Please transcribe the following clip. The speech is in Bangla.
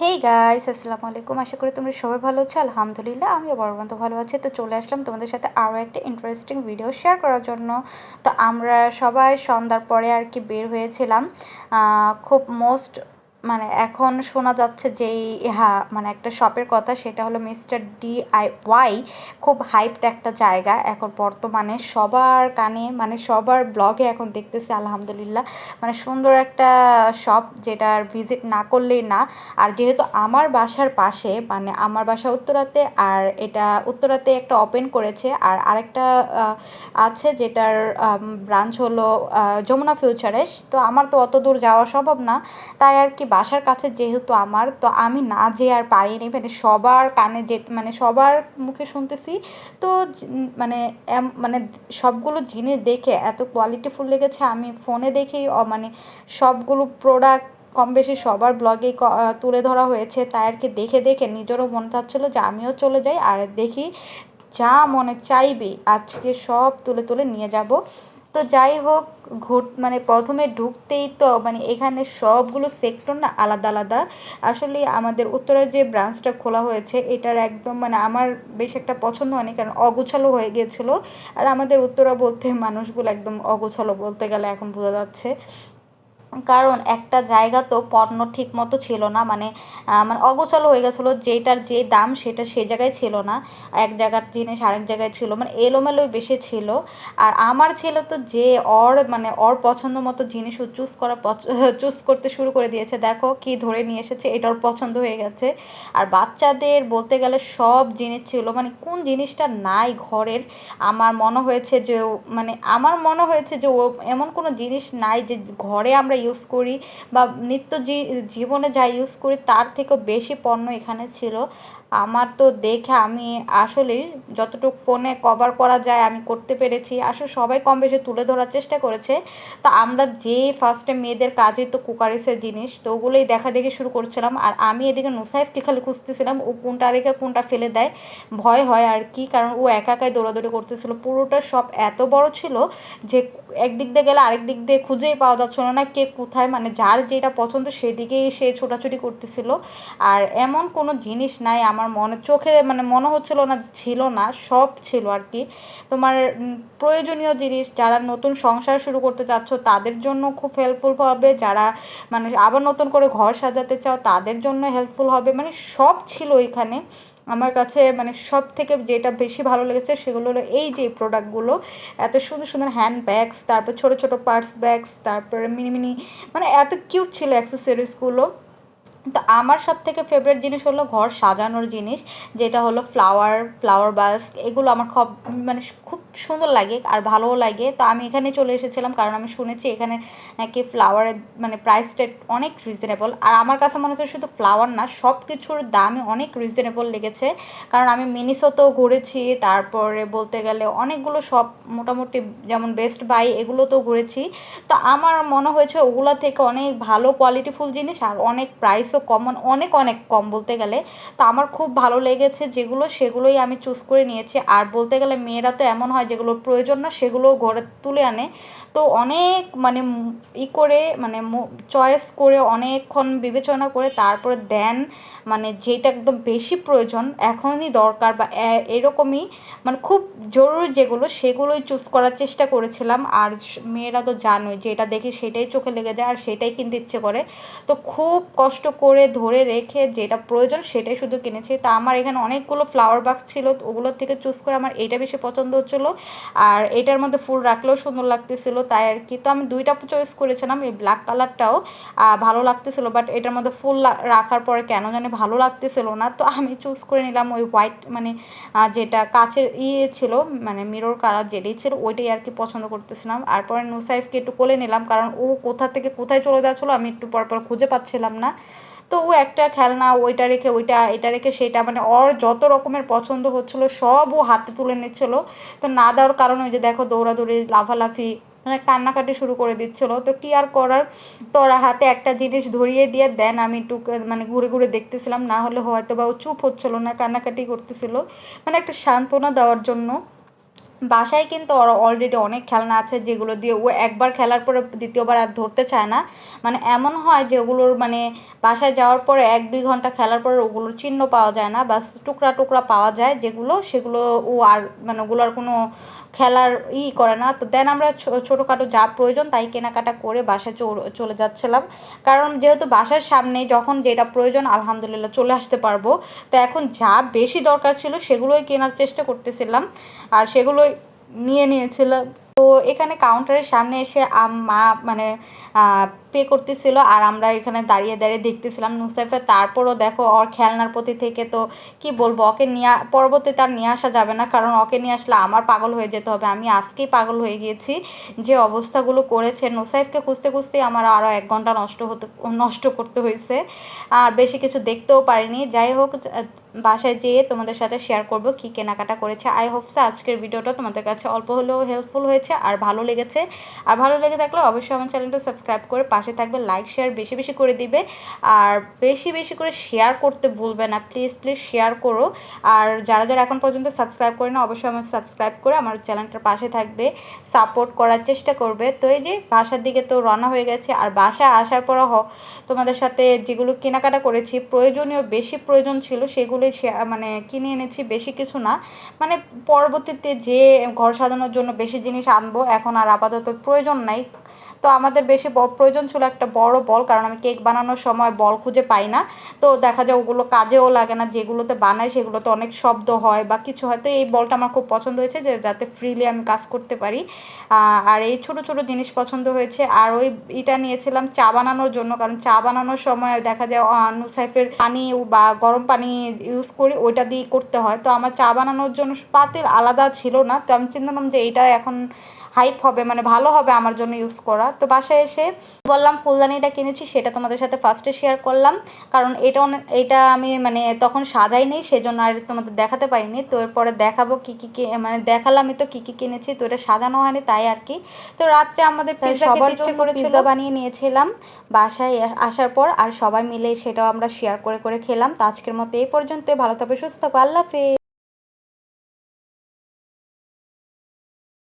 হেই গাইস, আসসালামু আলাইকুম। আশা করি তোমরা সবাই ভালো আছো। আলহামদুলিল্লাহ আমিও বড় মতো ভালো আছি। তো চলে আসলাম তোমাদের সাথে আরও একটা ইন্টারেস্টিং ভিডিও শেয়ার করার জন্য। তো আমরা সবাই সন্ধ্যার পরে আর কি বের হয়েছিলাম। খুব মোস্ট মানে এখন শোনা যাচ্ছে যেই মানে একটা শপের কথা, সেটা হলো মিস্টার DIY। খুব হাইপড একটা জায়গা এখন বর্তমানে সবার কানে, মানে সবার ব্লগে এখন দেখতেছে। আলহামদুলিল্লাহ মানে সুন্দর একটা শপ, যেটার ভিজিট না করলেই না। আর যেহেতু আমার বাসার পাশে, মানে আমার বাসা উত্তরাতে, আর এটা উত্তরাতে একটা ওপেন করেছে, আর আরেকটা আছে যেটার ব্রাঞ্চ হলো যমুনা ফিউচারে। তো আমার তো অত দূর যাওয়া সম্ভব না, তাই আর কি বাসার কাছে যেহেতু আমার, তো আমি না যেয়ে আর পারিনি। মানে সবার কানে যে, মানে সবার মুখে শুনতেছি। তো মানে মানে সবগুলো জিনিস দেখে এত কোয়ালিটিফুল লেগেছে, আমি ফোনে দেখেই মানে সবগুলো প্রোডাক্ট কম বেশি সবার ব্লগেই তুলে ধরা হয়েছে, তাই আর কি দেখে দেখে নিজেরও মন চাচ্ছিলো যে আমিও চলে যাই আর দেখি, যা মনে চাইবে আজকে সব তুলে তুলে নিয়ে যাব। তো যাই হোক, মানে প্রথমে ঢুকতেই তো মানে এখানে সবগুলো সেক্টর না আলাদা আলাদা। আসলে আমাদের উত্তরের যে ব্রাঞ্চটা খোলা হয়েছে, এটার একদম মানে আমার বেশ একটা পছন্দ হয়নি, কারণ অগোছালো হয়ে গিয়েছিলো। আর আমাদের উত্তরা বলতে মানুষগুলো একদম অগোছালো বলতে গেলে এখন বোঝা যাচ্ছে, কারণ একটা জায়গা তো পণ্য ঠিক মতো ছিল না, মানে মানে অগোছালো হয়ে গেছিলো, যেটার যে দাম সেটা সে জায়গায় ছিল না, এক জায়গার জিনিস আরেক জায়গায় ছিল, মানে এলোমেলোই বেশি ছিল। আর আমার ছেলে তো যে মানে ওর পছন্দ মতো জিনিস ও চুজ করতে শুরু করে দিয়েছে, দেখো কি ধরে নিয়ে এসেছে, এটা ওর পছন্দ হয়ে গেছে। আর বাচ্চাদের বলতে গেলে সব জিনিস ছিল, মানে কোন জিনিসটা নাই ঘরের। আমার মনে হয়েছে যে ও এমন কোনো জিনিস নাই যে ঘরে আমরা ইউজ করি বা নিত্য জীবনে যা ইউজ করি তার থেকেও বেশি পণ্য এখানে ছিল। আমার তো দেখে আমি আসলেই যতটুকু ফোনে কভার করা যায় আমি করতে পেরেছি। আসলে সবাই কম বেশি তুলে ধরার চেষ্টা করেছে। তো আমরা যে ফার্স্টে মেয়েদের কাজই তো কুকারিসের জিনিস, তো ওগুলোই দেখা দেখি শুরু করছিলাম। আর আমি এদিকে নুসাইফকে খালি খুঁজতেছিলাম, ও কোনটা রেখে কোনটা ফেলে দেয়, ভয় হয় আর কি, কারণ ও একা একাই দৌড়াদৌড়ি করতেছিল। পুরোটা সব এত বড় ছিল যে একদিক দিয়ে গেলে আরেক দিক দিয়ে খুঁজেই পাওয়া যাচ্ছিল না কে কোথায়, মানে যার যেটা পছন্দ সেদিকেই সে ছোটাছুটি করতেছিল। আর এমন কোনো জিনিস নাই আমার চোখে মানে মনে হচ্ছিল না ছিল না, সব ছিল আর কি। তোমার প্রয়োজনীয় জিনিস যারা নতুন সংসার শুরু করতে চাচ্ছ তাদের জন্য খুব হেল্পফুল হবে, যারা মানে আবার নতুন করে ঘর সাজাতে চাও তাদের জন্য হেল্পফুল হবে, মানে সব ছিল এখানে। আমার কাছে মানে সব থেকে যেটা বেশি ভালো লেগেছে সেগুলো হলো এই যে প্রোডাক্টগুলো, এত সুন্দর সুন্দর হ্যান্ড ব্যাগস, তারপর ছোটো ছোটো পার্স ব্যাগস, তারপরে মিনি মিনি, মানে এত কিউট ছিল অ্যাক্সেসরিজগুলো। তো আমার সব থেকে ফেভারিট জিনিস হলো ঘর সাজানোর জিনিস, যেটা হলো ফ্লাওয়ার বাস্ক, এগুলো আমার খুব মানে খুব সুন্দর লাগে আর ভালোও লাগে। তো আমি এখানে চলে এসেছিলাম কারণ আমি শুনেছি এখানে নাকি ফ্লাওয়ারের মানে প্রাইস রেট অনেক রিজনেবল। আর আমার কাছে মনে হচ্ছে শুধু ফ্লাওয়ার না, সব কিছুর দামই অনেক রিজনেবল লেগেছে, কারণ আমি মিনিসোতেও ঘুরেছি, তারপরে বলতে গেলে অনেকগুলো শপ মোটামুটি যেমন বেস্ট বাই এগুলোতেও ঘুরেছি। তো আমার মনে হয়েছে ওগুলো থেকে অনেক ভালো কোয়ালিটিফুল জিনিস, আর অনেক প্রাইসও কম, অনেক অনেক কম বলতে গেলে। তো আমার খুব ভালো লেগেছে যেগুলো, সেগুলোই আমি চুজ করে নিয়েছি। আর বলতে গেলে মেয়েরা তো এমন হয় যেগুলোর প্রয়োজন না সেগুলোও ঘরে তুলে আনে। তো অনেক মানে করে মানে চয়েস করে অনেকক্ষণ বিবেচনা করে তারপরে দেন, মানে যেটা একদম বেশি প্রয়োজন এখনই দরকার বা এরকমই মানে খুব জরুরি যেগুলো সেগুলোই চুজ করার চেষ্টা করেছিলাম। আর মেয়েরা তো জানোই যে এটা দেখে সেটাই চোখে লেগে যায় আর সেটাই কিনতে ইচ্ছে করে। তো খুব কষ্ট করে ধরে রেখে যেটা প্রয়োজন সেটাই শুধু কিনেছি। তা আমার এখানে অনেকগুলো ফ্লাওয়ার বাক্স ছিল, ওগুলোর থেকে চুজ করে আমার এইটা বেশি পছন্দ হচ্ছিলো। আর এটার মধ্যে ফুল রাখলেও সুন্দর লাগতেছিলো, তাই আর কি। তো আমি দুইটা চয়েস করেছিলাম, এই ব্ল্যাক কালারটাও ভালো লাগতেছিলো, বাট এটার মধ্যে ফুল রাখার পরে কেন জানি ভালো লাগতেছিলো না। তো আমি চুজ করে নিলাম ওই হোয়াইট, মানে যেটা কাচের ছিল, মানে মিরর কালার যেটাই ছিল ওইটাই আর কি পছন্দ করতেছিলাম। আর পরে নুসাইফকে একটু কোলে নিলাম, কারণ ও কোথা থেকে কোথায় চলে যাচ্ছিলো আমি একটু পর পর খুঁজে পাচ্ছিলাম না। তো ও একটা খেলনা ওইটা রেখে ওইটা, এটা রেখে সেটা, মানে ওর যত রকমের পছন্দ হচ্ছিলো সব ও হাতে তুলে নিচ্ছিলো। তো না দেওয়ার কারণে ওই যে দেখো দৌড়াদৌড়ি লাফালাফি, মানে কান্নাকাটি শুরু করে দিচ্ছিলো। তো কী আর করার, তো ওরা হাতে একটা জিনিস ধরিয়ে দিয়ে দেন, আমি একটু মানে ঘুরে ঘুরে দেখতেছিলাম, না হলে হয়তো বা ও চুপ হচ্ছিলো না, কান্নাকাটি করতেছিল, মানে একটা সান্ত্বনা দেওয়ার জন্য। বাসায় কিন্তু ওর অলরেডি অনেক খেলনা আছে যেগুলো দিয়ে ও একবার খেলার পরে দ্বিতীয়বার আর ধরতে চায় না। মানে এমন হয় যে ওগুলোর মানে বাসায় যাওয়ার পরে 1-2 ঘন্টা খেলার পরে ওগুলোর চিহ্ন পাওয়া যায় না, বাস টুকরা টুকরা পাওয়া যায় যেগুলো, সেগুলো ও আর মানে ওগুলো আর কোনো খেলার করে না। তো দেন আমরা ছোটোখাটো যা প্রয়োজন তাই কেনাকাটা করে বাসায় চলে যাচ্ছিলাম, কারণ যেহেতু বাসার সামনে যখন যেটা প্রয়োজন আলহামদুলিল্লাহ চলে আসতে পারবো। তো এখন যা বেশি দরকার ছিল সেগুলোই কেনার চেষ্টা করতেছিলাম, আর সেগুলোই নিয়েছিলাম। তো এখানে কাউন্টারের সামনে এসে মা মানে পে করতেছিল, আর আমরা এখানে দাঁড়িয়ে দাঁড়িয়ে দেখতেছিলাম নুসাইফের। তারপরও দেখো ওর খেলনার প্রতি থেকে তো কি বলবো, ওকে নিয়ে পরবর্তীতে আর নিয়ে আসা যাবে না, কারণ ওকে নিয়ে আসলে আমার পাগল হয়ে যেতে হবে। আমি আজকেই পাগল হয়ে গিয়েছি যে অবস্থাগুলো করেছে। নুসাইফকে খুঁজতে খুঁজতেই আমার আরও 1 ঘন্টা নষ্ট করতে হয়েছে, আর বেশি কিছু দেখতেও পারিনি। যাই হোক, বাসায় যেয়ে তোমাদের সাথে শেয়ার করব কি কেনাকাটা করেছে। আই হোপস আজকের ভিডিওটা তোমাদের কাছে অল্প হলেও হেল্পফুল হয়েছে আর ভালো লেগেছে। আর ভালো লেগে থাকলে অবশ্যই আমার চ্যানেলটা সাবস্ক্রাইব করে পাশে থাকবে, লাইক শেয়ার বেশি বেশি করে দিবে, আর বেশি বেশি করে শেয়ার করতে ভুলবে না, প্লিজ প্লিজ শেয়ার করো। আর যারা যারা এখন পর্যন্ত সাবস্ক্রাইব করে না অবশ্যই আমার সাবস্ক্রাইব করে আমার চ্যানেলটার পাশে থাকবে, সাপোর্ট করার চেষ্টা করবে। তো এই যে বাসার দিকে তো রওনা হয়ে গেছে, আর বাসায় আসার পর তোমাদের সাথে যেগুলো কেনাকাটা করেছি প্রয়োজনীয় বেশি প্রয়োজন ছিল সেগুলোই মানে কিনে এনেছি, বেশি কিছু না। মানে পরবর্তীতে যে ঘর সাজানোর জন্য বেশি জিনিস আনবো, এখন আর আপাতত প্রয়োজন নাই। তো আমাদের বেশি প্রয়োজন ছিল একটা বড় বল, কারণ আমি কেক বানানোর সময় বল খুঁজে পাই না। তো দেখা যায় ওগুলো কাজেও লাগে না, যেগুলোতে বানাই সেগুলোতে অনেক শব্দ হয় বা কিছু হয়। তো এই বলটা আমার খুব পছন্দ হয়েছে, যে যাতে ফ্রিলি আমি কাজ করতে পারি। আর এই ছোট ছোট জিনিস পছন্দ হয়েছে। আর ওই এটা নিয়েছিলাম চা বানানোর জন্য, কারণ চা বানানোর সময় দেখা যায় নুসাইফের পানি বা গরম পানি ইউজ করি, ওইটা দিয়ে করতে হয়। তো আমার চা বানানোর জন্য পাতিল আলাদা ছিল না, তো আমি চিন্তা করলাম যে এইটা এখন হাইপ হবে, মানে ভালো হবে আমার জন্য ইউজ করা। তো বাসায় এসে বললাম ফুলদানিটা কিনেছি, সেটা তোমাদের সাথে ফার্স্টে শেয়ার করলাম, কারণ এটা আমি মানে তখন সাজাইনি সেজন্য আর তোমাদের দেখাতে পারিনি। তো এরপরে দেখাবো কী কী মানে দেখালামই তো কী কী কিনেছি, তো এটা সাজানো হয়নি তাই আর কি। তো রাত্রে আমাদের সবার জন্য পিৎজা বানিয়ে নিয়েছিলাম বাসায় আসার পর, আর সবাই মিলে সেটাও আমরা শেয়ার করে করে খেলাম। তো আজকের মতো এই পর্যন্ত, ভালো থাকবে সুস্থ থাকবে, আল্লাহ হাফেজ।